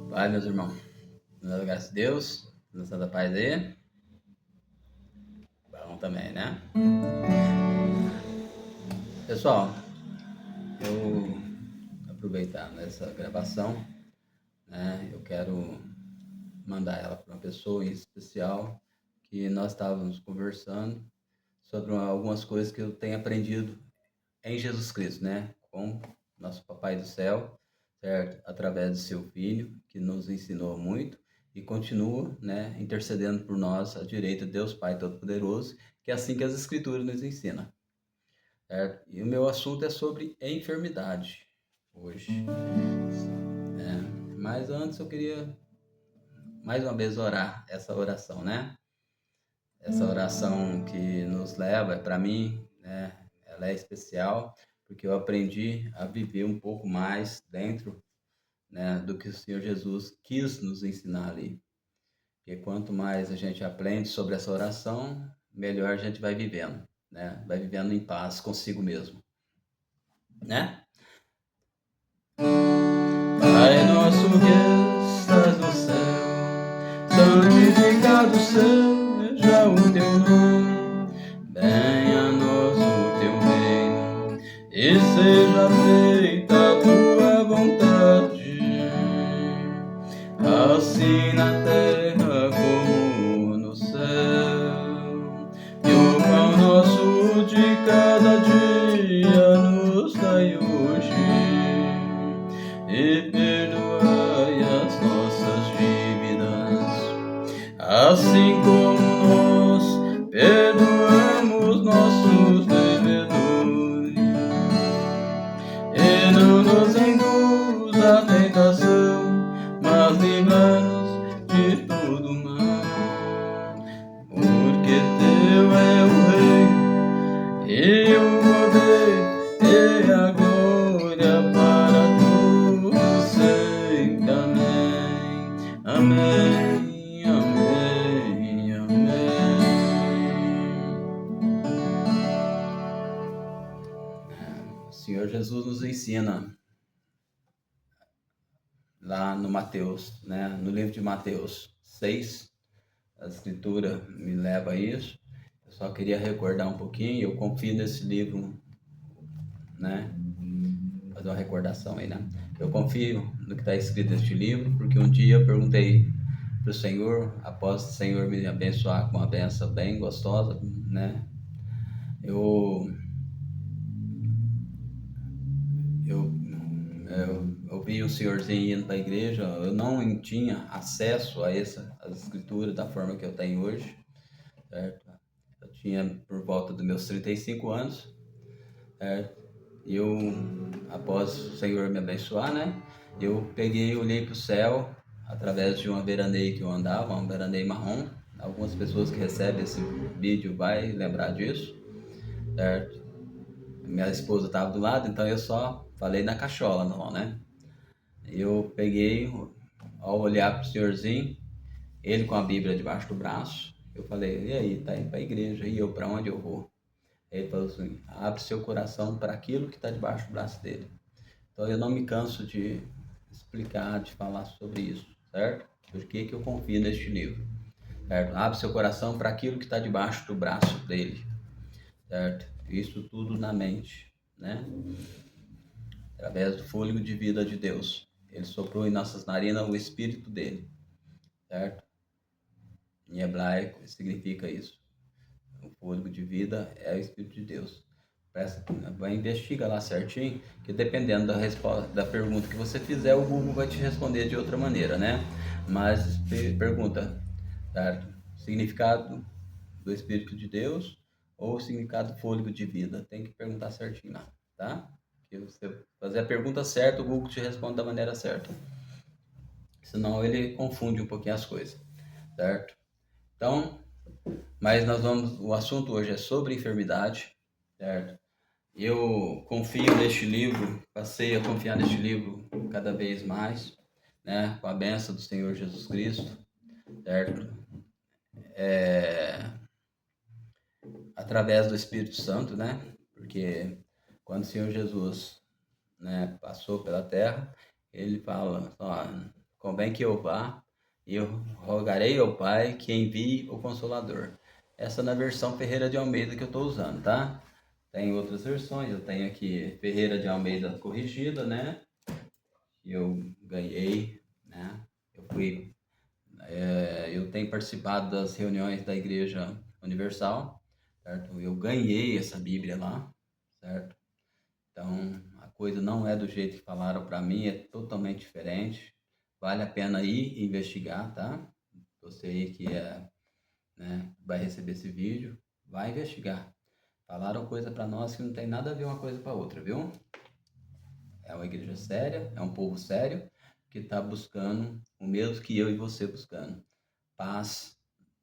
Pai, meus irmãos, graças a Deus, na Santa Paz aí. Bom também, né? Pessoal, eu aproveitar nessa gravação, né? Eu quero mandar ela para uma pessoa em especial que nós estávamos conversando sobre algumas coisas que eu tenho aprendido em Jesus Cristo, né? Com nosso Papai do Céu, certo? Através do seu Filho, que nos ensinou muito e continua, né, intercedendo por nós à direita de Deus Pai Todo-Poderoso, que é assim que as Escrituras nos ensinam, certo? E o meu assunto é sobre enfermidade hoje, né? Mas antes eu queria mais uma vez orar essa oração, né? Essa oração que nos leva, para mim, né, ela é especial, porque eu aprendi a viver um pouco mais dentro, né, do que o Senhor Jesus quis nos ensinar ali. Porque quanto mais a gente aprende sobre essa oração, melhor a gente vai vivendo, né? Vai vivendo em paz consigo mesmo, né? Pai nosso que estás no céu, santificado seja o teu nome. Venha a nós o teu reino, e seja feita a tua vontade, assim na terra como no céu. E o pão nosso de cada dia nos dai hoje, e perdoai as nossas dívidas, assim como nós perdoamos nossos devedores. E não nos induz à tentação, mas livra-nos de todo mal. Porque teu é o reino, e o poder, e a glória para todos sempre. Amém. Amém. Amém. Amém. O Senhor Jesus nos ensina lá no Mateus, né? No livro de Mateus 6, a escritura me leva a isso. Eu só queria recordar um pouquinho, eu confio nesse livro, né? Fazer uma recordação aí, né? Eu confio no que está escrito neste livro, porque um dia eu perguntei para o Senhor, após o Senhor me abençoar com uma benção bem gostosa, né? Eu vi o senhorzinho indo para a igreja, eu não tinha acesso a as escrituras da forma que eu tenho hoje, certo? Eu tinha por volta dos meus 35 anos, certo? E eu, após o Senhor me abençoar, né? Eu peguei e olhei para o céu através de uma veraneio que eu andava, uma veraneio marrom. Algumas pessoas que recebem esse vídeo vai lembrar disso, certo? Minha esposa estava do lado, então eu só falei na cachola, não, né? Eu peguei, ao olhar para o senhorzinho, ele com a Bíblia debaixo do braço, eu falei, e aí, tá indo para a igreja, e eu para onde eu vou? Ele falou assim, abre seu coração para aquilo que está debaixo do braço dele. Então eu não me canso de explicar, de falar sobre isso, certo? Por que eu confio neste livro, certo? Abre seu coração para aquilo que está debaixo do braço dele, certo? Isso tudo na mente, né? Através do fôlego de vida de Deus. Ele soprou em nossas narinas o Espírito dele, certo? Em hebraico significa isso. O fôlego de vida é o Espírito de Deus. Vai investiga lá certinho, que dependendo da resposta, da pergunta que você fizer, o Google vai te responder de outra maneira, né? Mas pergunta, certo? Significado do Espírito de Deus ou significado do fôlego de vida? Tem que perguntar certinho lá, tá? Que você fazer a pergunta certa, o Google te responde da maneira certa. Senão ele confunde um pouquinho as coisas, certo? Então, mas o assunto hoje é sobre enfermidade, certo? Eu confio neste livro, passei a confiar neste livro cada vez mais, né? Com a bênção do Senhor Jesus Cristo, certo? Através do Espírito Santo, né? Porque quando o Senhor Jesus, né, passou pela terra, ele fala, ó, convém que eu vá, e eu rogarei ao Pai que envie o Consolador. Essa é na versão Ferreira de Almeida que eu estou usando, tá? Tem outras versões, eu tenho aqui Ferreira de Almeida corrigida, né? Eu ganhei, né? Eu tenho participado das reuniões da Igreja Universal, certo? Eu ganhei essa Bíblia lá, certo? Então, a coisa não é do jeito que falaram para mim, é totalmente diferente. Vale a pena ir investigar, tá? Você aí que né, vai receber esse vídeo, vai investigar. Falaram coisa para nós que não tem nada a ver uma coisa com a outra, viu? É uma igreja séria, é um povo sério que está buscando o mesmo que eu e você buscando. Paz,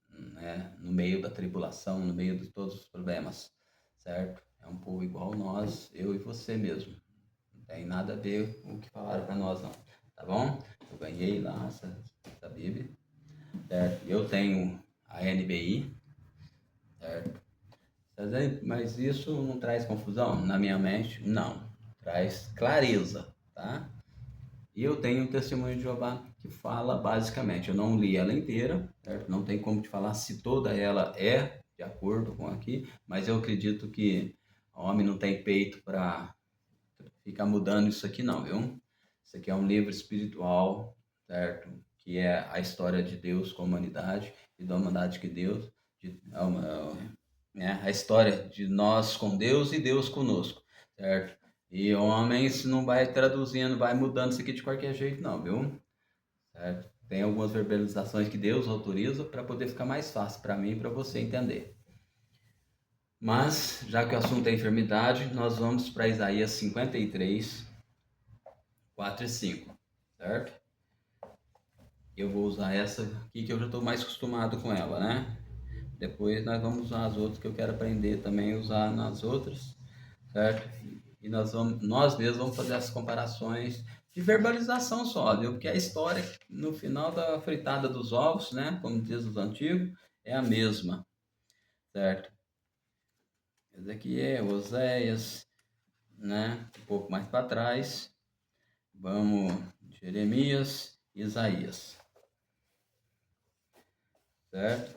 né, no meio da tribulação, no meio de todos os problemas, certo? É um povo igual nós, eu e você mesmo. Não tem nada a ver com o que falaram para nós, não. Tá bom? Eu ganhei lá essa Bíblia, certo? Eu tenho a NBI, certo? Mas isso não traz confusão na minha mente? Não. Traz clareza, tá? E eu tenho um testemunho de Jeová que fala basicamente, eu não li ela inteira, certo? Não tem como te falar se toda ela é de acordo com aqui, mas eu acredito que o homem não tem peito para ficar mudando isso aqui não, viu? Isso aqui é um livro espiritual, certo? Que é a história de Deus com a humanidade e da humanidade que Deus, né? A história de nós com Deus e Deus conosco, certo? E homens não vai traduzindo, vai mudando isso aqui de qualquer jeito não, viu? Certo? Tem algumas verbalizações que Deus autoriza para poder ficar mais fácil para mim e para você entender. Mas, já que o assunto é enfermidade, nós vamos para Isaías 53, 4 e 5, certo? Eu vou usar essa aqui que eu já estou mais acostumado com ela, né? Depois nós vamos usar as outras que eu quero aprender também a usar nas outras, certo? E nós mesmos vamos fazer as comparações de verbalização só, viu? Porque a história no final da fritada dos ovos, né? Como diz os antigos, é a mesma, certo? Esse aqui é Oséias, né? Um pouco mais para trás. Vamos, Jeremias, Isaías, certo?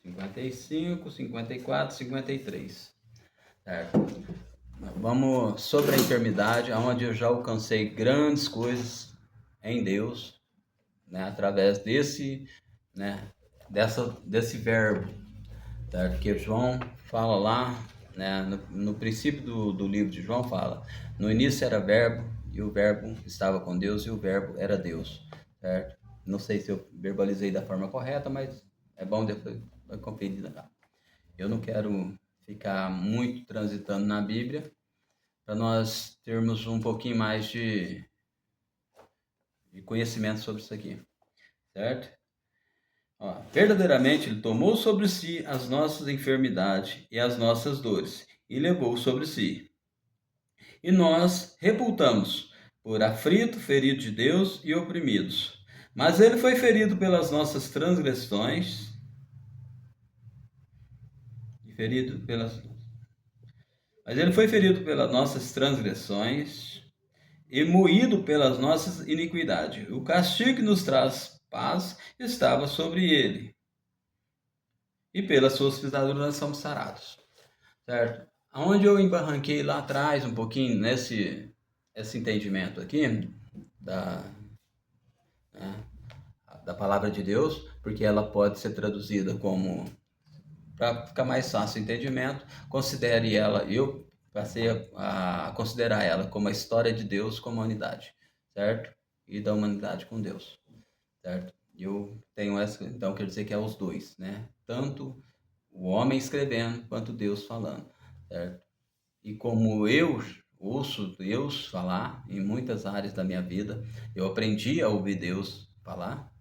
55, 54, 53, certo? Vamos sobre a enfermidade, onde eu já alcancei grandes coisas em Deus, né? Através né? Desse verbo, certo? Que João fala lá, né? No princípio do livro de João fala, no início era verbo, e o verbo estava com Deus, e o verbo era Deus, certo? Não sei se eu verbalizei da forma correta, mas é bom depois conferir lá. Eu não quero ficar muito transitando na Bíblia, para nós termos um pouquinho mais de conhecimento sobre isso aqui, certo? Ó, verdadeiramente ele tomou sobre si as nossas enfermidades e as nossas dores, e levou sobre si. E nós repultamos, por aflito, ferido de Deus e oprimidos. Mas ele foi ferido pelas nossas transgressões, e ferido pelas Mas ele foi ferido pelas nossas transgressões e moído pelas nossas iniquidades. O castigo que nos traz paz estava sobre ele, e pelas suas pisaduras nós somos sarados. Certo? Onde eu embarranquei lá atrás um pouquinho esse entendimento aqui da, né, da palavra de Deus, porque ela pode ser traduzida como, para ficar mais fácil o entendimento, considere ela, eu passei a considerar ela como a história de Deus com a humanidade, certo? E da humanidade com Deus, certo? Eu tenho essa, então quer dizer que é os dois, né? Tanto o homem escrevendo quanto Deus falando, certo? E como eu ouço Deus falar em muitas áreas da minha vida, eu aprendi a ouvir Deus falar.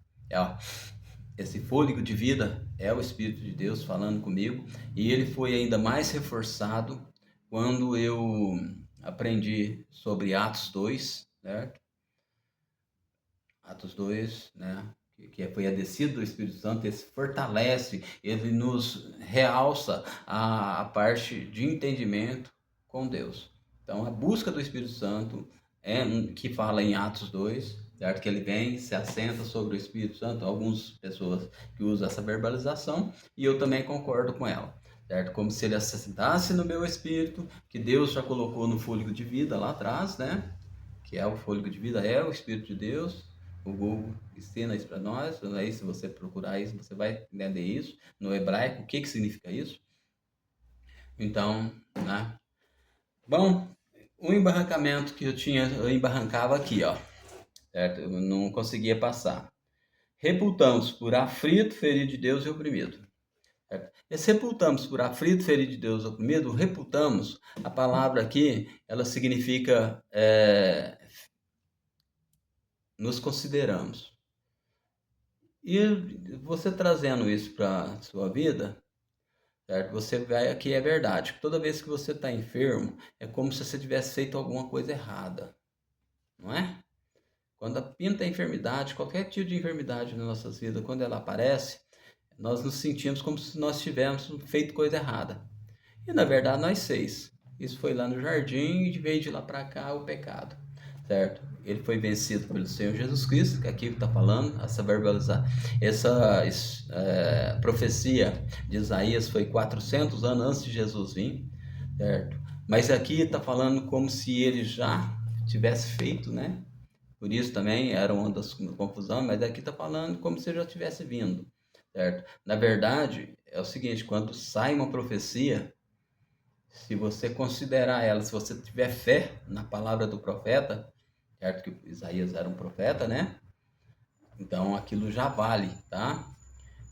Esse fôlego de vida é o Espírito de Deus falando comigo, e ele foi ainda mais reforçado quando eu aprendi sobre Atos 2, certo? Atos 2, né? Que foi a descida do Espírito Santo, ele se fortalece, ele nos realça a parte de entendimento com Deus. Então, a busca do Espírito Santo que fala em Atos 2, certo? Que ele vem, se assenta sobre o Espírito Santo. Algumas pessoas que usam essa verbalização, e eu também concordo com ela, certo? Como se ele assentasse no meu espírito, que Deus já colocou no fôlego de vida lá atrás, né? Que é o fôlego de vida, é o Espírito de Deus. O Google ensina isso para nós. Aí, se você procurar isso, você vai entender isso. No hebraico, o que que significa isso? Então, né? Bom, o embarrancamento que eu tinha, eu embarrancava aqui, ó, certo? Eu não conseguia passar. Repultamos por aflito, ferido de Deus e oprimido. Certo? Esse repultamos por aflito, ferido de Deus e oprimido, repultamos, a palavra aqui, ela significa nos consideramos. E você trazendo isso para a sua vida, certo? Você vai aqui, é verdade. Toda vez que você está enfermo, é como se você tivesse feito alguma coisa errada, não é? Quando pinta a enfermidade, qualquer tipo de enfermidade nas nossas vidas, quando ela aparece, nós nos sentimos como se nós tivéssemos feito coisa errada. E na verdade nós fez. Isso foi lá no jardim e veio de lá para cá o pecado, certo? Ele foi vencido pelo Senhor Jesus Cristo, que aqui está falando, essa profecia de Isaías foi 400 anos antes de Jesus vir, certo? Mas aqui está falando como se ele já tivesse feito, né? Por isso também era uma das confusões, mas aqui está falando como se já tivesse vindo, certo? Na verdade, é o seguinte, quando sai uma profecia, se você considerar ela, se você tiver fé na palavra do profeta, certo que Isaías era um profeta, né? Então aquilo já vale, tá?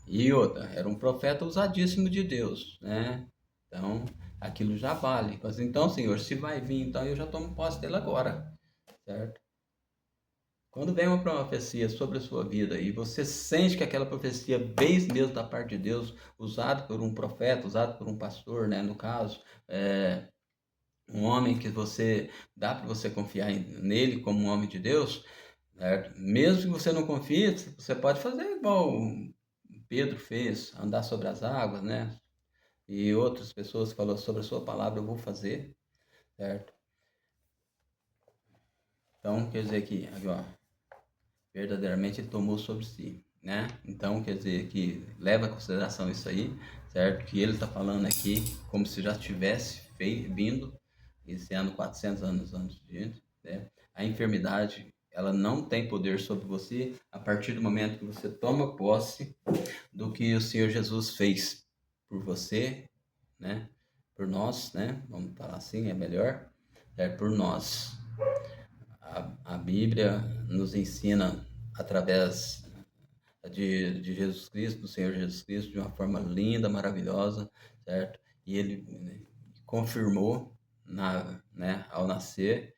E outra, era um profeta usadíssimo de Deus, né? Então aquilo já vale. Mas então, Senhor, se vai vir, então eu já tomo posse dele agora, certo? Quando vem uma profecia sobre a sua vida e você sente que aquela profecia veio mesmo da parte de Deus, usado por um profeta, usado por um pastor, né? No caso, um homem que você dá para você confiar nele como um homem de Deus, certo? Mesmo que você não confie, você pode fazer igual Pedro fez, andar sobre as águas, né? E outras pessoas falaram sobre a sua palavra, eu vou fazer, certo? Então, quer dizer que, ó, verdadeiramente ele tomou sobre si, né? Então, quer dizer que leva em consideração isso aí, certo? Que ele está falando aqui como se já tivesse vindo, esse ano 400 anos antes de, né? A enfermidade, ela não tem poder sobre você a partir do momento que você toma posse do que o Senhor Jesus fez por você, né? Por nós, né? Vamos falar assim, é melhor, por nós. A Bíblia nos ensina através de Jesus Cristo, do Senhor Jesus Cristo, de uma forma linda, maravilhosa, certo? E ele confirmou ao nascer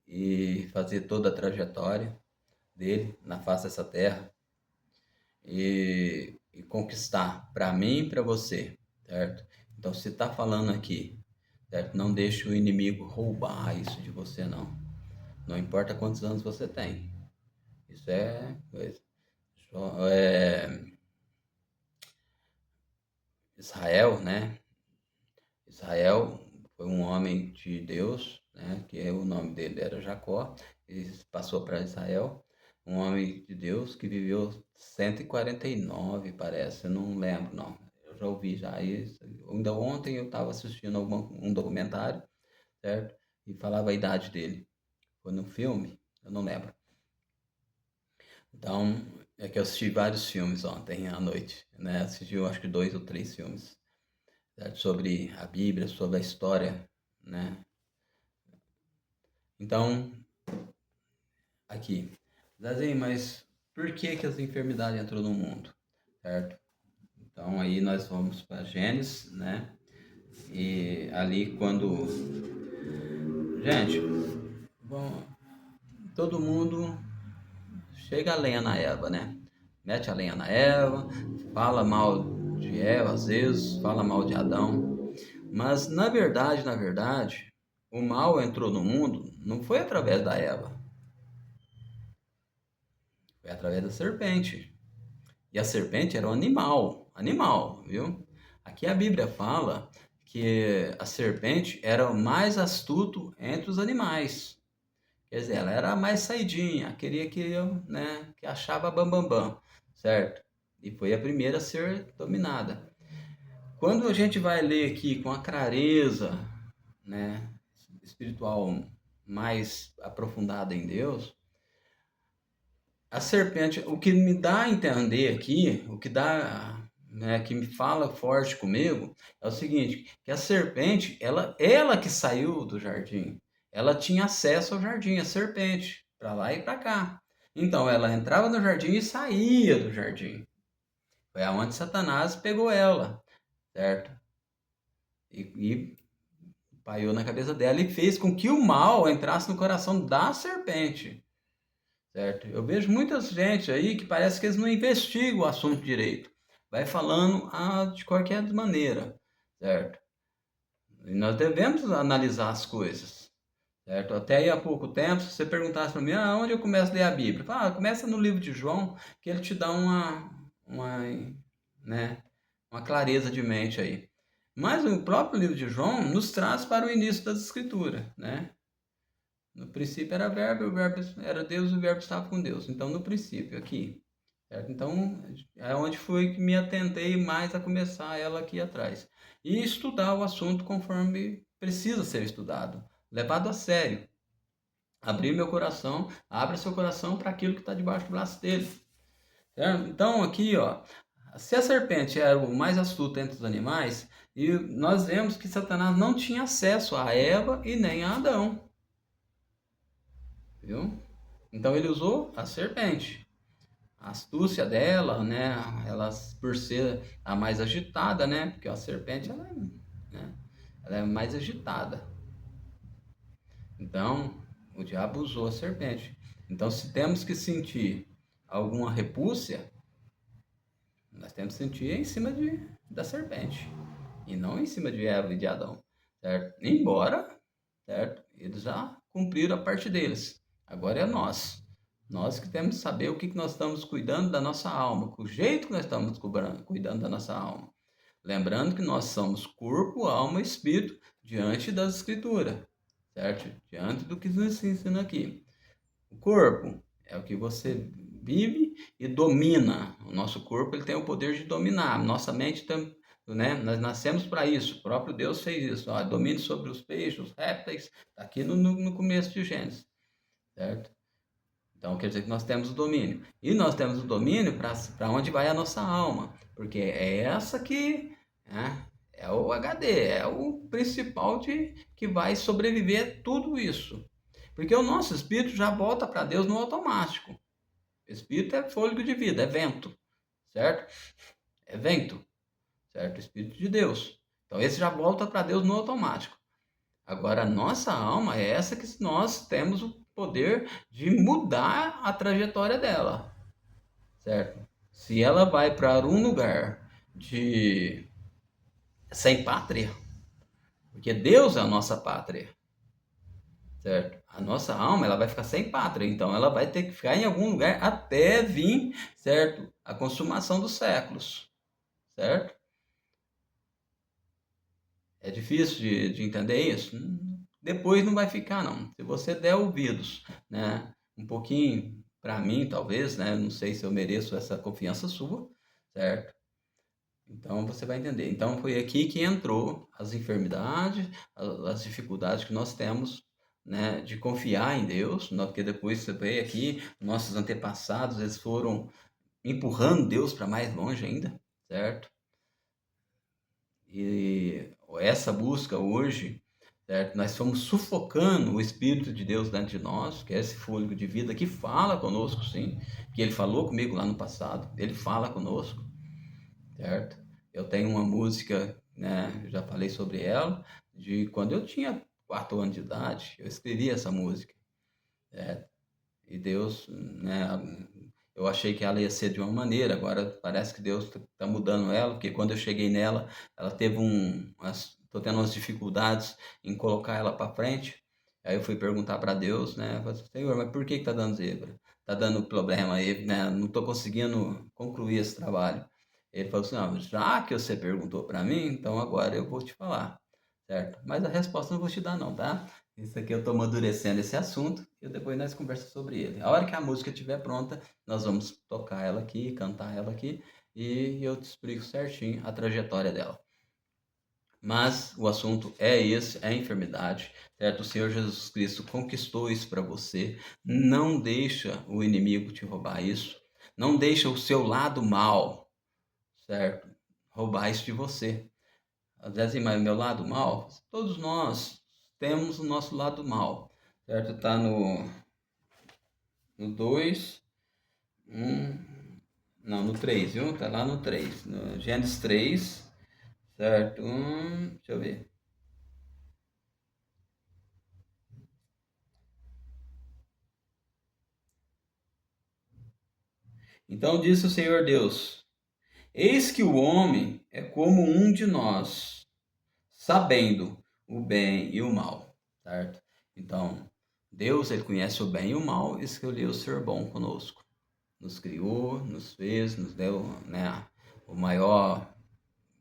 e fazer toda a trajetória dele na face dessa terra e conquistar para mim e para você, certo? Então, se está falando aqui, certo? Não deixe o inimigo roubar isso de você, não. Não importa quantos anos você tem. Isso é coisa. Israel, né? Israel foi um homem de Deus, né? Que o nome dele era Jacó, e passou para Israel, um homem de Deus que viveu 149, parece, eu não lembro, não. Eu já ouvi já isso. Ainda ontem eu estava assistindo um documentário, certo? E falava a idade dele. Foi no filme, eu não lembro. Então, é que eu assisti vários filmes ontem à noite, né? Assisti, eu acho que 2 ou 3 filmes, certo? Sobre a Bíblia, sobre a história, né? Então, aqui, Zazen, mas por que que as enfermidades entrou no mundo, certo? Então, aí nós vamos para Gênesis, né? E ali quando... Gente, bom, todo mundo chega a lenha na Eva, né? Mete a lenha na Eva, fala mal de Eva às vezes, fala mal de Adão. Mas na verdade, o mal entrou no mundo não foi através da Eva, foi através da serpente. E a serpente era um animal, viu? Aqui a Bíblia fala que a serpente era o mais astuto entre os animais. Quer dizer, ela era mais saidinha, queria que eu, né, que achava bam, bam, certo? E foi a primeira a ser dominada. Quando a gente vai ler aqui com a clareza, né, espiritual mais aprofundada em Deus, a serpente, o que me dá a entender aqui, o que dá, né, que me fala forte comigo, é o seguinte, que a serpente, ela que saiu do jardim, ela tinha acesso ao jardim, a serpente, para lá e para cá. Então ela entrava no jardim e saía do jardim. Foi aonde Satanás pegou ela, certo? E paiou na cabeça dela e fez com que o mal entrasse no coração da serpente. Certo? Eu vejo muita gente aí que parece que eles não investigam o assunto direito. Vai falando de qualquer maneira, certo? E nós devemos analisar as coisas, certo? Até aí há pouco tempo, se você perguntasse para mim, onde eu começo a ler a Bíblia? Fala, começa no livro de João, que ele te dá uma, né, uma clareza de mente aí. Mas o próprio livro de João nos traz para o início das Escrituras, né? No princípio era verbo, o verbo era Deus e o verbo estava com Deus. Então, no princípio, aqui. Certo? Então, é onde foi que me atentei mais a começar ela aqui atrás. E estudar o assunto conforme precisa ser estudado. Levado a sério. Abrir meu coração, abra seu coração para aquilo que está debaixo do braço dele. Certo? Então, aqui, ó, se a serpente era o mais astuto entre os animais, e nós vemos que Satanás não tinha acesso a Eva e nem a Adão. Viu? Então ele usou a serpente. A astúcia dela, né? Ela, por ser a mais agitada, né? Porque a serpente, né? Ela é mais agitada. Então, o diabo usou a serpente. Então, se temos que sentir alguma repúcia, nós temos que sentir em cima da serpente. E não em cima de Eva e de Adão. Certo? Embora, certo? Eles já cumpriram a parte deles. Agora é nós. Nós que temos que saber o que nós estamos cuidando da nossa alma, o jeito que nós estamos cuidando da nossa alma. Lembrando que nós somos corpo, alma e espírito diante das escrituras, certo? Diante do que nos ensina aqui. O corpo é o que você vive e domina. O nosso corpo ele tem o poder de dominar. Nossa mente tem, né? Nós nascemos para isso. O próprio Deus fez isso. Ó, domine sobre os peixes, os répteis. Está aqui no começo de Gênesis, certo? Então quer dizer que nós temos o domínio. E nós temos o domínio para onde vai a nossa alma. Porque é essa que, né, é o HD, é o principal que vai sobreviver tudo isso. Porque o nosso espírito já volta para Deus no automático. Espírito é fôlego de vida, é vento, certo? É vento, certo? Espírito de Deus. Então esse já volta para Deus no automático. Agora a nossa alma é essa que nós temos o poder de mudar a trajetória dela, certo? Se ela vai para um lugar de sem pátria, porque Deus é a nossa pátria, certo? A nossa alma ela vai ficar sem pátria, então ela vai ter que ficar em algum lugar até vir, certo? A consumação dos séculos, certo? É difícil de entender isso? Depois não vai ficar, não. Se você der ouvidos, né? Um pouquinho para mim, talvez, né? Não sei se eu mereço essa confiança sua, certo? Então você vai entender. Então foi aqui que entrou as enfermidades, as dificuldades que nós temos, né? De confiar em Deus, porque depois você vê aqui, nossos antepassados, eles foram empurrando Deus para mais longe ainda, certo? E essa busca hoje, certo? Nós fomos sufocando o Espírito de Deus dentro de nós, que é esse fôlego de vida que fala conosco, sim, que ele falou comigo lá no passado, ele fala conosco, certo? Eu tenho uma música, né? Eu já falei sobre ela, de quando eu tinha 4 anos de idade, eu escrevi essa música, certo? E Deus, né? Eu achei que ela ia ser de uma maneira, agora parece que Deus está mudando ela, porque quando eu cheguei nela, ela teve estou tendo umas dificuldades em colocar ela para frente. Aí eu fui perguntar para Deus, né? Eu falei assim, Senhor, mas por que está dando zebra? Está dando problema aí, né? Não estou conseguindo concluir esse trabalho. Ele falou assim, não, já que você perguntou para mim, então agora eu vou te falar, certo? Mas a resposta não vou te dar não, tá? Isso aqui eu estou amadurecendo esse assunto e depois nós conversamos sobre ele. A hora que a música estiver pronta, nós vamos tocar ela aqui, cantar ela aqui e eu te explico certinho a trajetória dela. Mas o assunto é esse, é a enfermidade, certo? O Senhor Jesus Cristo conquistou isso para você. Não deixa o inimigo te roubar isso. Não deixa o seu lado mal, certo? Roubar isso de você. Às vezes, mas meu lado mal, todos nós temos o nosso lado mal, certo? Tá no 2, não, no 3, viu? Tá lá no 3, no Gênesis 3, certo? Deixa eu ver. Então disse o Senhor Deus: Eis que o homem é como um de nós, sabendo o bem e o mal, certo? Então, Deus, ele conhece o bem e o mal e escolheu ser bom conosco. Nos criou, nos fez, nos deu, né, o maior,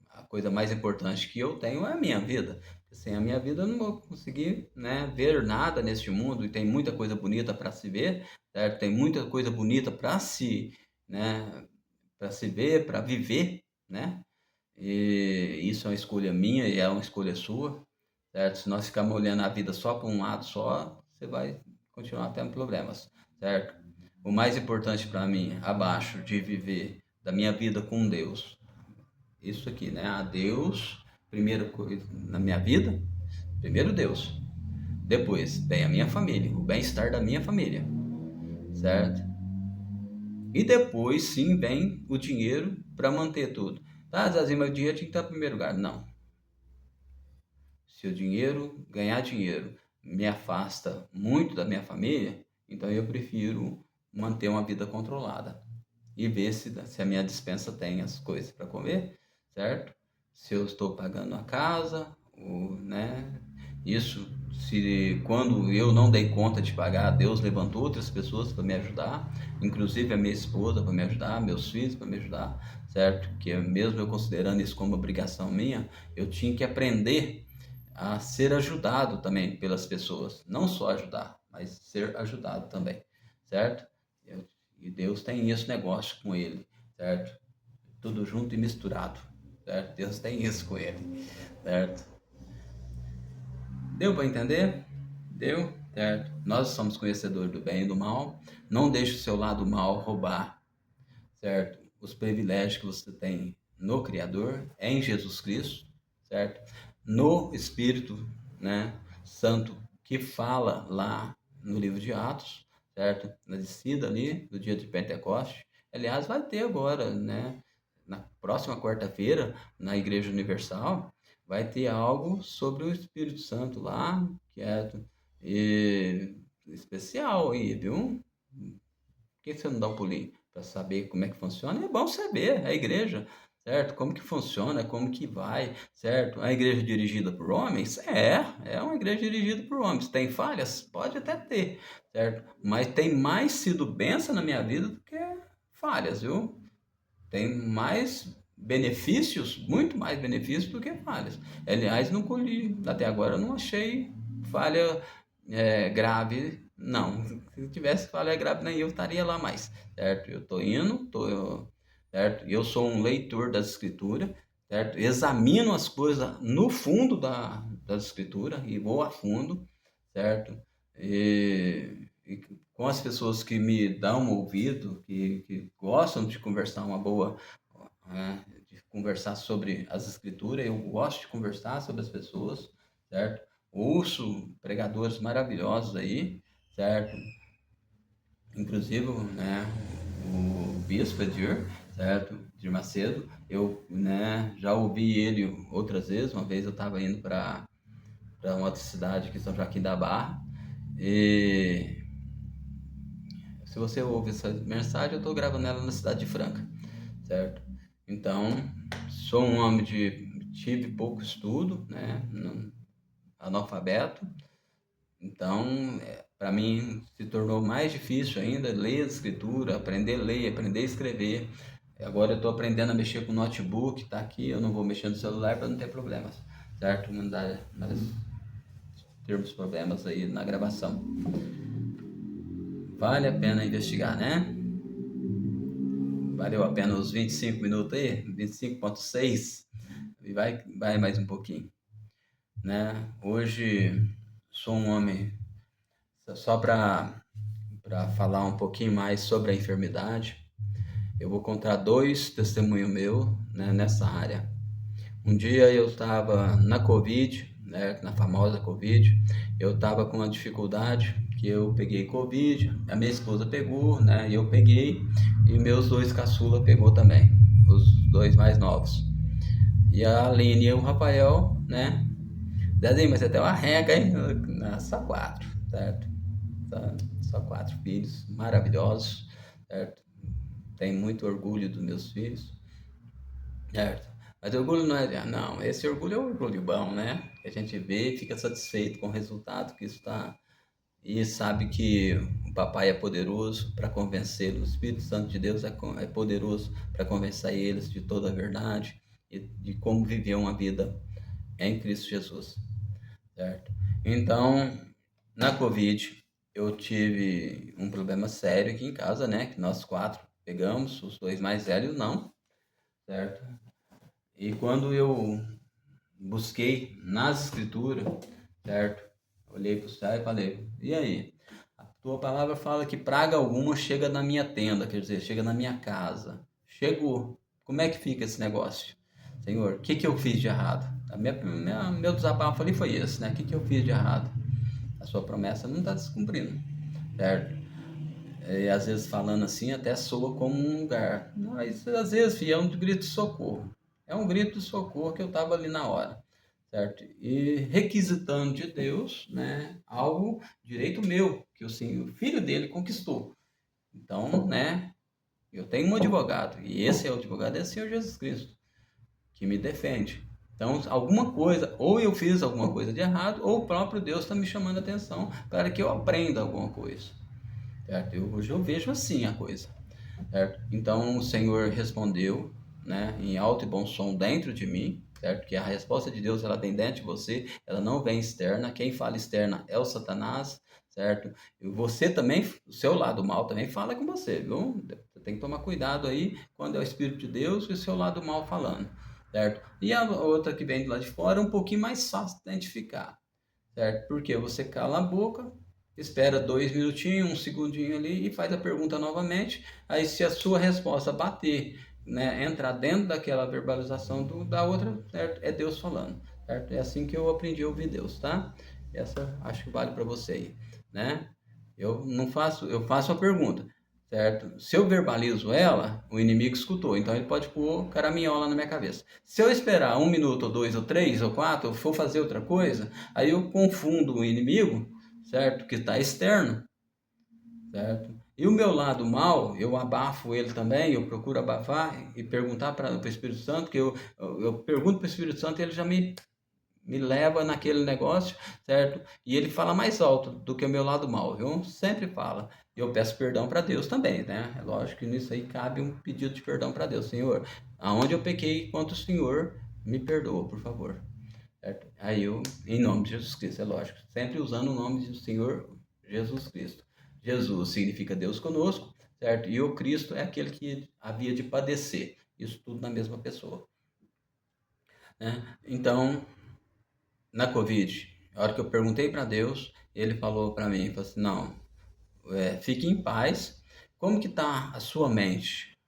a coisa mais importante que eu tenho é a minha vida. Sem a minha vida eu não vou conseguir, né, ver nada neste mundo e tem muita coisa bonita para se ver, certo? Tem muita coisa bonita para se, né, para se ver, para viver, né? E isso é uma escolha minha e é uma escolha sua, certo? Se nós ficarmos olhando a vida só para um lado só, você vai continuar tendo problemas, certo? O mais importante para mim, abaixo de viver da minha vida com Deus, isso aqui, né? A Deus, primeiro na minha vida, primeiro Deus, depois vem a minha família, o bem-estar da minha família, certo? E depois sim vem o dinheiro para manter tudo. Tá, Zazinho, mas o dinheiro tinha que estar em primeiro lugar. Não. Se o dinheiro, ganhar dinheiro, me afasta muito da minha família, então eu prefiro manter uma vida controlada e ver se a minha despensa tem as coisas para comer, certo? Se eu estou pagando a casa, né? Isso, se quando eu não dei conta de pagar, Deus levantou outras pessoas para me ajudar, inclusive a minha esposa para me ajudar, meus filhos para me ajudar, certo? Que mesmo eu considerando isso como obrigação minha, eu tinha que aprender a ser ajudado também pelas pessoas, não só ajudar, mas ser ajudado também, certo? E Deus tem esse negócio com ele, certo? Tudo junto e misturado, certo? Deus tem isso com ele, certo? Deu para entender? Deu? Certo? Nós somos conhecedores do bem e do mal. Não deixe o seu lado mal roubar, certo? Os privilégios que você tem no Criador, em Jesus Cristo, certo? No Espírito, né, Santo, que fala lá no livro de Atos, certo? Na descida ali do dia de Pentecoste. Aliás, vai ter agora, né? Na próxima quarta-feira, na Igreja Universal, vai ter algo sobre o Espírito Santo lá, que é especial aí, viu? Por que você não dá um pulinho para saber como é que funciona? É bom saber, é a igreja, certo? Como que funciona, como que vai, certo? A igreja dirigida por homens? É uma igreja dirigida por homens. Tem falhas? Pode até ter, certo? Mas tem mais sido bênção na minha vida do que falhas, viu? Tem mais benefícios, muito mais benefícios do que falhas. Aliás, não colhi, até agora eu não achei falha grave, não. Se tivesse falha grave, nem eu estaria lá mais, certo? Eu estou indo, certo? Eu sou um leitor das escrituras, certo? Examino as coisas no fundo das escrituras e vou a fundo, certo? E com as pessoas que me dão um ouvido, que gostam de conversar uma boa, de conversar sobre as escrituras, eu gosto de conversar sobre as pessoas, certo? Ouço pregadores maravilhosos aí, certo? Inclusive, né, o Bispo Edir, certo? De Macedo, eu, né, já ouvi ele outras vezes, uma vez eu estava indo para uma outra cidade aqui, São Joaquim da Barra, e se você ouve essa mensagem, eu estou gravando ela na cidade de Franca, certo? Então, sou um homem tive pouco estudo, né? Analfabeto. Então, para mim, se tornou mais difícil ainda ler a escritura, aprender a ler, aprender a escrever. Agora eu estou aprendendo a mexer com o notebook, está aqui, eu não vou mexer no celular para não ter problemas, certo? termos problemas aí na gravação. Vale a pena investigar, né? Valeu a pena os 25 minutos aí, 25,6, e vai mais um pouquinho, né? Hoje sou um homem, só para falar um pouquinho mais sobre a enfermidade, eu vou contar 2 testemunhos meus, né, nessa área. Um dia eu estava na Covid, né, na famosa Covid, eu estava com uma dificuldade, que eu peguei Covid, a minha esposa pegou, né, e eu peguei, e meus 2 caçula pegou também, os 2 mais novos. E a Aline e o Rafael, né, Zezinho, mas você tem uma reca, hein? Não, só 4, certo? Só 4 filhos maravilhosos, certo? Tenho muito orgulho dos meus filhos, certo? Mas orgulho não é. Não, esse orgulho é um orgulho bom, né? Que a gente vê e fica satisfeito com o resultado que isso está. E sabe que o papai é poderoso para convencer, o Espírito Santo de Deus é poderoso para convencer eles de toda a verdade e de como viver uma vida em Cristo Jesus, certo? Então, na Covid, eu tive um problema sério aqui em casa, né? Que nós 4 pegamos, os 2 mais velhos não, certo? E quando eu busquei nas escrituras, certo? Olhei para o céu e falei, e aí? A tua palavra fala que praga alguma chega na minha tenda, quer dizer, chega na minha casa. Chegou. Como é que fica esse negócio? Senhor, o que eu fiz de errado? Meu desabafo ali foi esse, né? O que eu fiz de errado? A sua promessa não está se cumprindo, certo? E às vezes falando assim até soa como um lugar. Mas às vezes, filho, é um grito de socorro. É um grito de socorro que eu estava ali na hora, certo? E requisitando de Deus, né, algo, direito meu, que o filho dele conquistou. Então, né, eu tenho um advogado, e esse é o advogado, é o Senhor Jesus Cristo, que me defende. Então, alguma coisa, ou eu fiz alguma coisa de errado, ou o próprio Deus está me chamando a atenção para que eu aprenda alguma coisa. Certo? Hoje eu vejo assim a coisa, certo? Então o Senhor respondeu, né, em alto e bom som dentro de mim, certo? Que a resposta de Deus ela vem dentro de você, ela não vem externa. Quem fala externa é o Satanás, certo? E você também, o seu lado mal também fala com você, viu? Você tem que tomar cuidado aí quando é o Espírito de Deus e o seu lado mal falando, certo? E a outra que vem do lado de fora é um pouquinho mais fácil de identificar, certo? Porque você cala a boca, espera 2 minutinhos, um segundinho ali e faz a pergunta novamente. Aí, se a sua resposta bater, né, entrar dentro daquela verbalização da outra, certo? É Deus falando, certo? É assim que eu aprendi a ouvir Deus, tá? Essa acho que vale para você aí, né? Eu não faço, eu faço a pergunta, certo? Se eu verbalizo ela, o inimigo escutou, então ele pode pôr caraminhola na minha cabeça. Se eu esperar 1 minuto, ou 2, ou 3, ou 4, ou for fazer outra coisa, aí eu confundo o inimigo, certo? Que está externo, certo? E o meu lado mal, eu abafo ele também, eu procuro abafar e perguntar para o Espírito Santo, que eu pergunto para o Espírito Santo e ele já me leva naquele negócio, certo? E ele fala mais alto do que o meu lado mal, viu? Sempre fala. E eu peço perdão para Deus também, né? É lógico que nisso aí cabe um pedido de perdão para Deus. Senhor, aonde eu pequei contra o Senhor, me perdoa, por favor. Certo? Aí eu, em nome de Jesus Cristo, é lógico, sempre usando o nome do Senhor Jesus Cristo. Jesus significa Deus conosco, certo? E o Cristo é aquele que havia de padecer. Isso tudo na mesma pessoa, né? Então, na Covid, a hora que eu perguntei para Deus, ele falou para mim, falou assim, não, fique em paz, como que tá a sua mente?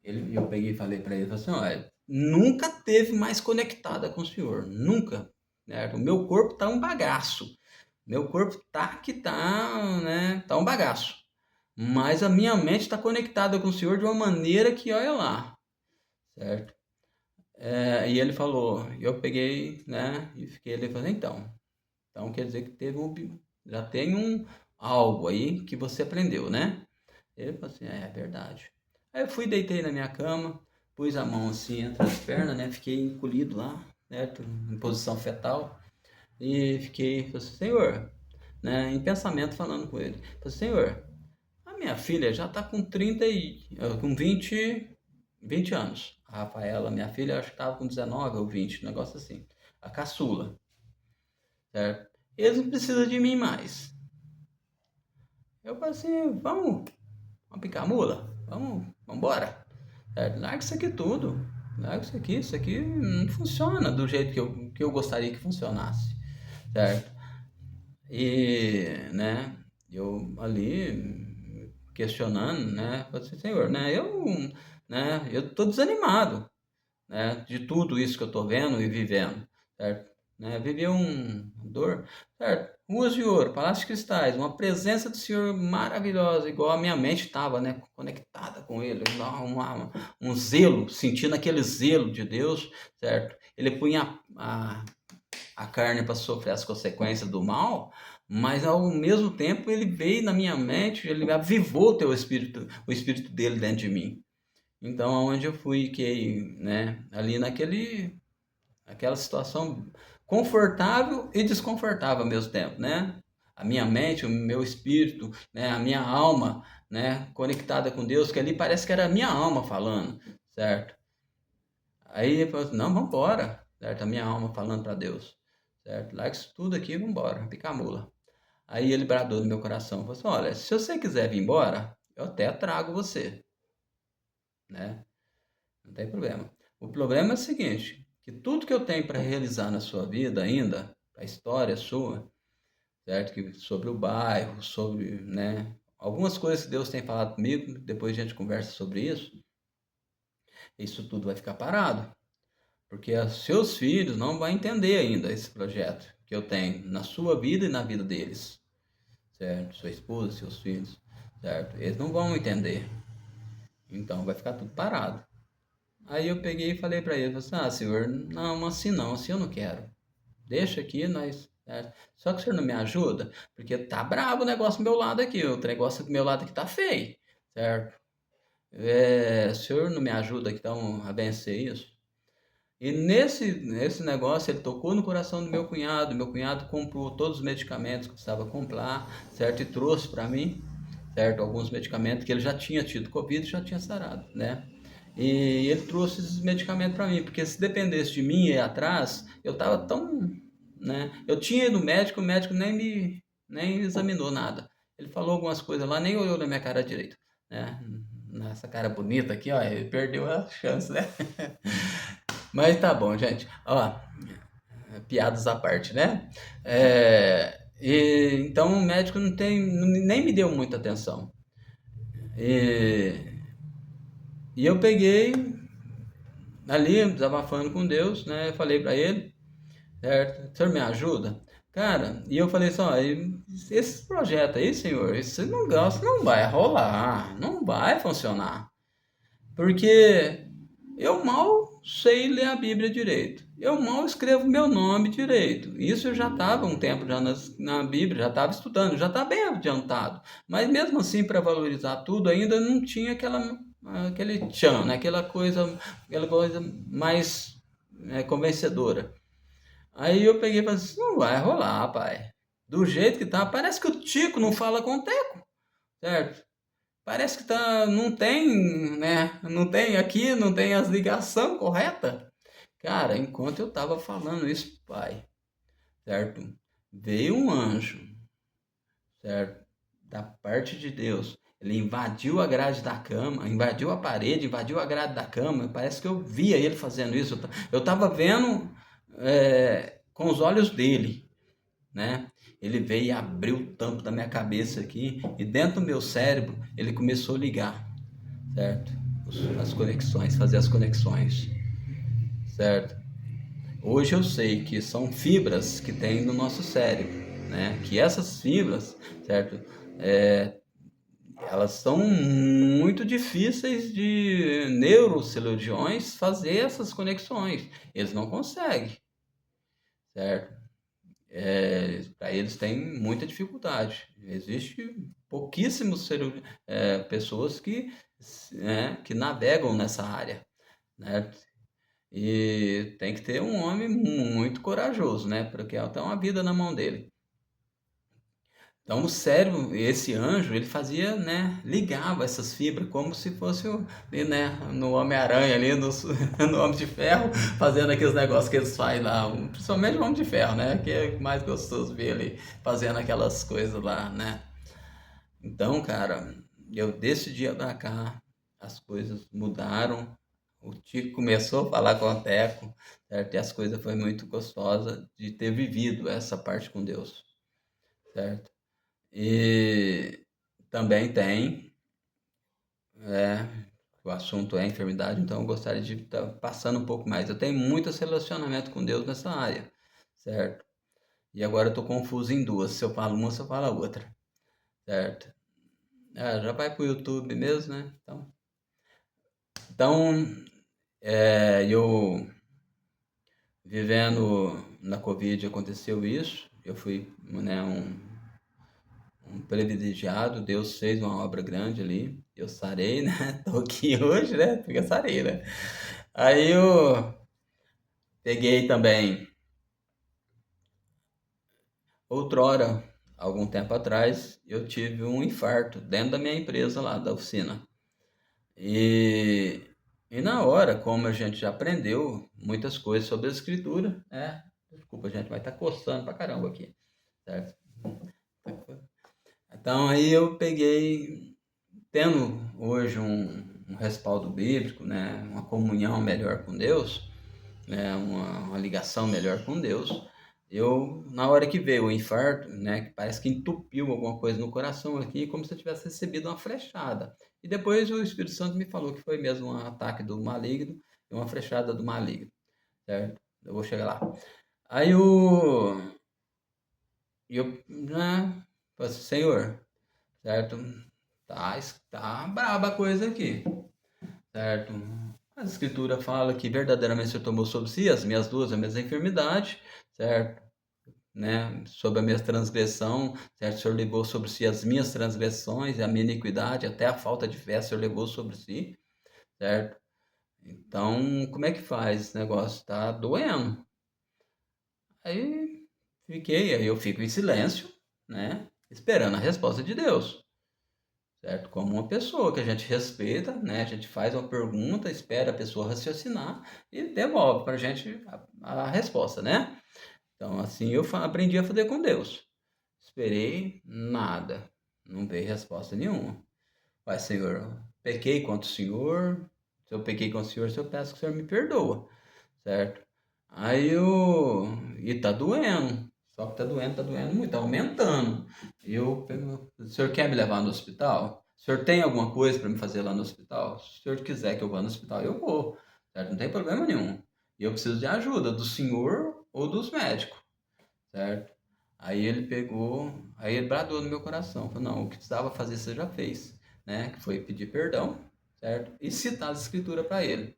Eu peguei e falei para ele, falei assim, olha, nunca teve mais conectada com o Senhor, nunca, né? O meu corpo tá um bagaço, meu corpo tá que tá, né, tá um bagaço, mas a minha mente está conectada com o Senhor de uma maneira que, olha lá, certo? E ele falou, eu peguei, né, e fiquei, ele falou, então quer dizer que já tem algo aí que você aprendeu, né? Ele falou assim, é verdade. Aí eu fui, deitei na minha cama, pus a mão assim entre as pernas, né? Fiquei encolhido lá, certo? Em posição fetal. E fiquei, falei assim, Senhor, né? Em pensamento falando com ele. Falei, assim, Senhor, a minha filha já tá com 20 anos. A Rafaela, minha filha, acho que tava com 19 ou 20, um negócio assim. A caçula, certo? eles não precisam de mim mais. Eu falei assim, vamos picar a mula? Vamos embora. Larga isso aqui tudo. Larga isso aqui não funciona do jeito que eu gostaria que funcionasse, certo? E, né, eu ali questionando, né, falei assim, Senhor, eu tô desanimado, né, de tudo isso que eu tô vendo e vivendo, certo? Né, vivi dor, certo? Ruas de ouro, palácios de cristais, uma presença do Senhor maravilhosa, igual a minha mente estava, né, conectada com Ele, um zelo, sentindo aquele zelo de Deus, certo? Ele punha a carne para sofrer as consequências do mal, mas ao mesmo tempo ele veio na minha mente, ele avivou o espírito dele dentro de mim. Então, aonde eu fui, que, né, ali aquela situação confortável e desconfortável ao mesmo tempo, né? A minha mente, o meu espírito, né, a minha alma, né, conectada com Deus, que ali parece que era a minha alma falando, certo? Aí ele falou assim, não, vamos embora, certo? A minha alma falando para Deus, certo? Larga isso tudo aqui e vamos embora, picar a mula. Aí ele bradou no meu coração, falou assim, olha, se você quiser vir embora, eu até trago você, né? Não tem problema. O problema é o seguinte, que tudo que eu tenho para realizar na sua vida ainda, a história sua, certo? Que sobre o bairro, sobre, né? Algumas coisas que Deus tem falado comigo, depois a gente conversa sobre isso tudo vai ficar parado. Porque os seus filhos não vão entender ainda esse projeto que eu tenho na sua vida e na vida deles, certo? Sua esposa, seus filhos, certo? Eles não vão entender. Então vai ficar tudo parado. Aí eu peguei e falei para ele, assim, senhor, não, assim eu não quero. Deixa aqui, nós. Certo? Só que o senhor não me ajuda, porque tá bravo o negócio do meu lado aqui, o negócio do meu lado aqui tá feio, certo? O senhor não me ajuda então a vencer isso? E nesse negócio, ele tocou no coração do meu cunhado comprou todos os medicamentos que precisava comprar, certo? E trouxe para mim, certo? Alguns medicamentos que ele já tinha tido Covid e já tinha sarado, né? E ele trouxe esses medicamentos para mim, porque se dependesse de mim ir atrás, eu tava tão, né? Eu tinha ido no médico, o médico nem examinou nada. Ele falou algumas coisas lá, nem olhou na minha cara direito, né? Nessa cara bonita aqui, ó, ele perdeu a chance, né? Mas tá bom, gente. Ó, piadas à parte, né? Então o médico nem me deu muita atenção. E, e eu peguei ali, desabafando com Deus, né? Eu falei para ele, certo? O senhor me ajuda? Cara, e eu falei assim, ó, esse projeto aí, senhor, esse negócio não vai rolar, não vai funcionar. Porque eu mal sei ler a Bíblia direito. Eu mal escrevo meu nome direito. Isso eu já estava um tempo já na Bíblia, já estava estudando, já estava bem adiantado. Mas mesmo assim, para valorizar tudo, ainda não tinha aquele tchan, né? Aquela coisa mais convencedora. Aí eu peguei e falei assim, não vai rolar, pai. Do jeito que tá, parece que o Tico não fala com o Teco, certo? Parece que não tem, né? Não tem aqui, não tem as ligações corretas. Cara, enquanto eu tava falando isso, pai, certo? Veio um anjo, certo? Da parte de Deus. Ele invadiu a grade da cama, invadiu a parede, invadiu a grade da cama. Parece que eu via ele fazendo isso. Eu tava vendo com os olhos dele, né? Ele veio e abriu o tampo da minha cabeça aqui e dentro do meu cérebro ele começou a ligar, certo? As conexões, fazer as conexões, certo? Hoje eu sei que são fibras que tem no nosso cérebro, né? Que essas fibras, certo? É, elas são muito difíceis de neurocirurgiões fazer essas conexões. Eles não conseguem, certo? Para eles tem muita dificuldade. Existe pouquíssimos pessoas que navegam nessa área, né? E tem que ter um homem muito corajoso, né? Porque tem uma vida na mão dele. Então o cérebro, esse anjo, ele fazia, né, ligava essas fibras como se fosse né, no Homem-Aranha ali, no, no Homem de Ferro, fazendo aqueles negócios que eles fazem lá, principalmente o Homem de Ferro, né, que é mais gostoso ver ele fazendo aquelas coisas lá, né. Então, cara, eu desse dia pra cá, as coisas mudaram, o Tico começou a falar com o Teco, certo? E as coisas foi muito gostosa de ter vivido essa parte com Deus, certo? E também tem, é, o assunto é enfermidade, então eu gostaria de estar passando um pouco mais. Eu tenho muito relacionamento com Deus nessa área, certo? E agora eu tô confuso em duas. Se eu falo uma, se eu falo a outra, certo? Já vai pro YouTube mesmo, né? Então eu vivendo na Covid aconteceu isso. Eu fui, né, um privilegiado, Deus fez uma obra grande ali. Eu sarei, né? Tô aqui hoje, né? Porque eu sarei, né? Aí eu peguei também, outrora, algum tempo atrás, eu tive um infarto dentro da minha empresa lá, da oficina. E, e na hora, como a gente já aprendeu muitas coisas sobre a escritura, desculpa, gente, vai estar coçando pra caramba aqui, certo? Então aí eu peguei, tendo hoje um respaldo bíblico, né, uma comunhão melhor com Deus, né, uma ligação melhor com Deus, eu, na hora que veio o infarto, né, que parece que entupiu alguma coisa no coração aqui, como se eu tivesse recebido uma flechada. E depois o Espírito Santo me falou que foi mesmo um ataque do maligno, uma flechada do maligno, certo? Eu vou chegar lá. Aí eu, né, falei assim, Senhor, certo? Tá braba a coisa aqui, certo? A escritura fala que verdadeiramente o Senhor tomou sobre si as minhas enfermidades, certo? Né? Sobre a minha transgressão, certo? O Senhor levou sobre si as minhas transgressões e a minha iniquidade, até a falta de fé o Senhor levou sobre si, certo? Então, como é que faz esse negócio? Tá doendo. Aí aí eu fico em silêncio, né? Esperando a resposta de Deus. Certo? Como uma pessoa que a gente respeita, né? A gente faz uma pergunta, espera a pessoa raciocinar e devolve para a gente a resposta, né? Então, assim eu aprendi a fazer com Deus. Esperei nada, não veio resposta nenhuma. Pai, Senhor, pequei contra o Senhor. Se eu pequei contra o Senhor, eu peço que o Senhor me perdoa, certo? Aí eu. E tá doendo muito, tá aumentando. O senhor quer me levar no hospital? O senhor tem alguma coisa para me fazer lá no hospital? Se o senhor quiser que eu vá no hospital, eu vou, certo? Não tem problema nenhum. E eu preciso de ajuda do senhor ou dos médicos, certo? Aí ele bradou no meu coração, falou, não, o que precisava fazer você já fez, né? Que foi pedir perdão, certo? E citar a escritura para ele.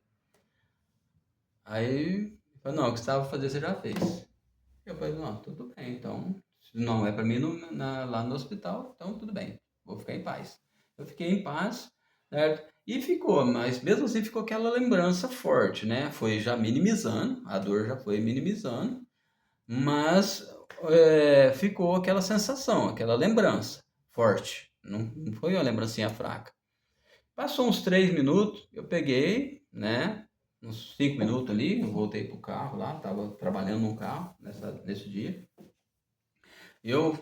Aí, falou, não, o que precisava fazer você já fez. Eu falei, não, tudo bem, então, se não é para mim lá no hospital, então tudo bem, vou ficar em paz. Eu fiquei em paz, certo? E ficou, mas mesmo assim ficou aquela lembrança forte, né? Foi já minimizando, a dor já foi minimizando, mas ficou aquela sensação, aquela lembrança forte. Não foi uma lembrancinha fraca. Passou uns 3 minutos, eu peguei, né? Uns 5 minutos ali, eu voltei pro carro lá, tava trabalhando num carro nesse dia. Eu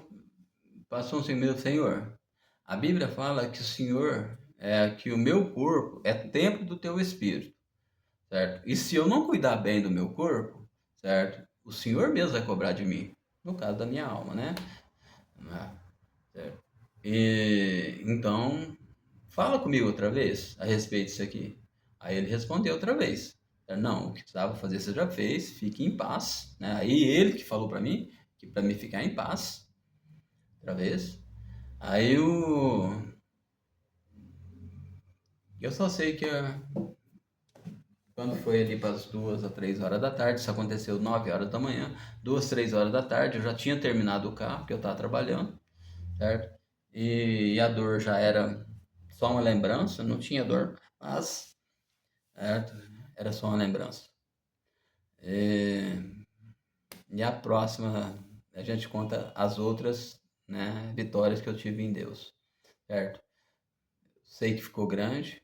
passou uns 5 minutos, Senhor. A Bíblia fala que o Senhor que o meu corpo é templo do teu espírito, certo? E se eu não cuidar bem do meu corpo, certo? O Senhor mesmo vai cobrar de mim, no caso da minha alma, né? Certo? E então fala comigo outra vez a respeito disso aqui. Aí ele respondeu outra vez. Não, o que precisava fazer você já fez, fique em paz, né? Aí ele que falou para mim que para mim ficar em paz, outra vez. Aí eu só sei que quando foi ali para as 2 a 3 horas da tarde, isso aconteceu 9 horas da manhã, 2, 3 horas da tarde, eu já tinha terminado o carro, porque eu estava trabalhando, certo? E a dor já era só uma lembrança, não tinha dor, mas certo? Era só uma lembrança. E a próxima, a gente conta as outras né, vitórias que eu tive em Deus, certo? Sei que ficou grande,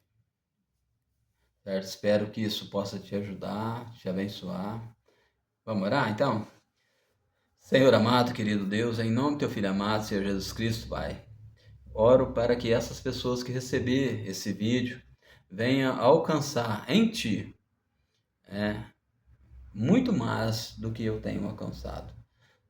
certo? Espero que isso possa te ajudar, te abençoar. Vamos orar, então? Senhor amado, querido Deus, em nome do teu Filho amado, Senhor Jesus Cristo, Pai, oro para que essas pessoas que receber esse vídeo venham alcançar em Ti, muito mais do que eu tenho alcançado.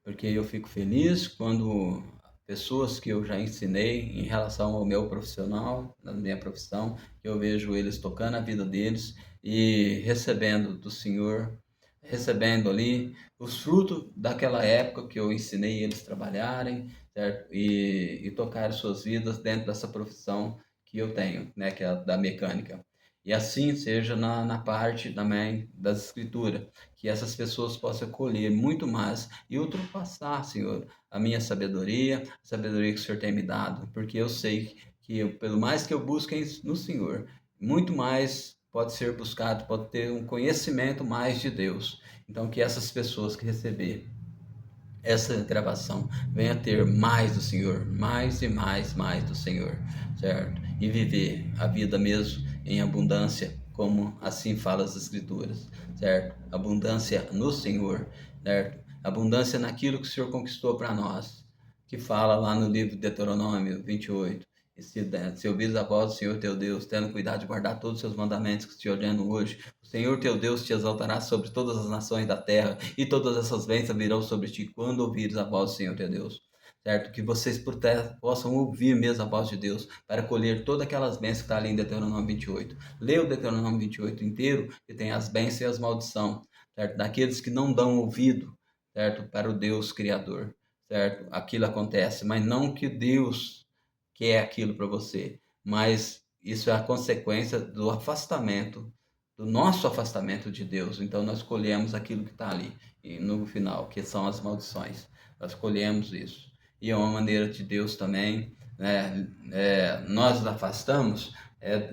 Porque eu fico feliz quando pessoas que eu já ensinei em relação ao meu profissional, na minha profissão, que eu vejo eles tocando a vida deles e recebendo do Senhor, recebendo ali os frutos daquela época que eu ensinei eles trabalharem, certo? E tocar suas vidas dentro dessa profissão que eu tenho, né, que é a da mecânica. E assim seja na parte também das escrituras, que essas pessoas possam colher muito mais e ultrapassar, Senhor, a minha sabedoria, a sabedoria que o Senhor tem me dado, porque eu sei que pelo mais que eu busque no Senhor, muito mais pode ser buscado, pode ter um conhecimento mais de Deus. Então, que essas pessoas que receber essa gravação venha ter mais do Senhor, mais e mais do Senhor, certo? E viver a vida mesmo em abundância, como assim fala as Escrituras, certo? Abundância no Senhor, certo? Abundância naquilo que o Senhor conquistou para nós, que fala lá no livro de Deuteronômio 28. E se ouvires a voz do Senhor teu Deus, tendo cuidado de guardar todos os seus mandamentos que te ordeno hoje, o Senhor teu Deus te exaltará sobre todas as nações da terra, e todas essas bênçãos virão sobre ti quando ouvires a voz do Senhor teu Deus. Certo? Que vocês por terra possam ouvir mesmo a voz de Deus para colher todas aquelas bênçãos que está ali em Deuteronômio 28. Lê o Deuteronômio 28 inteiro, que tem as bênçãos e as maldições, certo? Daqueles que não dão ouvido, certo? Para o Deus Criador, certo? Aquilo acontece, mas não que Deus quer aquilo para você, mas isso é a consequência do afastamento, do nosso afastamento de Deus. Então nós colhemos aquilo que está ali e no final, que são as maldições. Nós colhemos isso. E é uma maneira de Deus também, né? Nós nos afastamos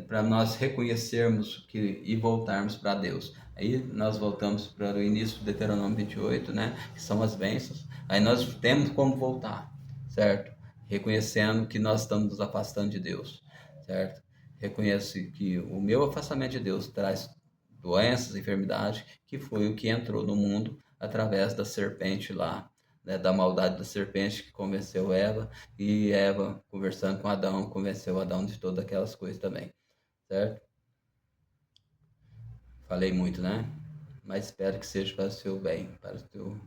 para nós reconhecermos e voltarmos para Deus. Aí nós voltamos para o início do Deuteronômio 28, né? Que são as bênçãos. Aí nós temos como voltar, certo? Reconhecendo que nós estamos nos afastando de Deus, certo? Reconhece que o meu afastamento de Deus traz doenças, enfermidades, que foi o que entrou no mundo através da serpente lá, né, da maldade da serpente que convenceu Eva, e Eva, conversando com Adão, convenceu Adão de todas aquelas coisas também, certo? Falei muito, né? Mas espero que seja para o seu bem, para o teu...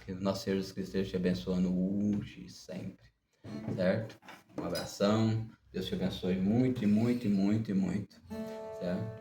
Que o nosso Senhor Jesus Cristo esteja te abençoando hoje e sempre, certo? Um abração, Deus te abençoe muito, certo?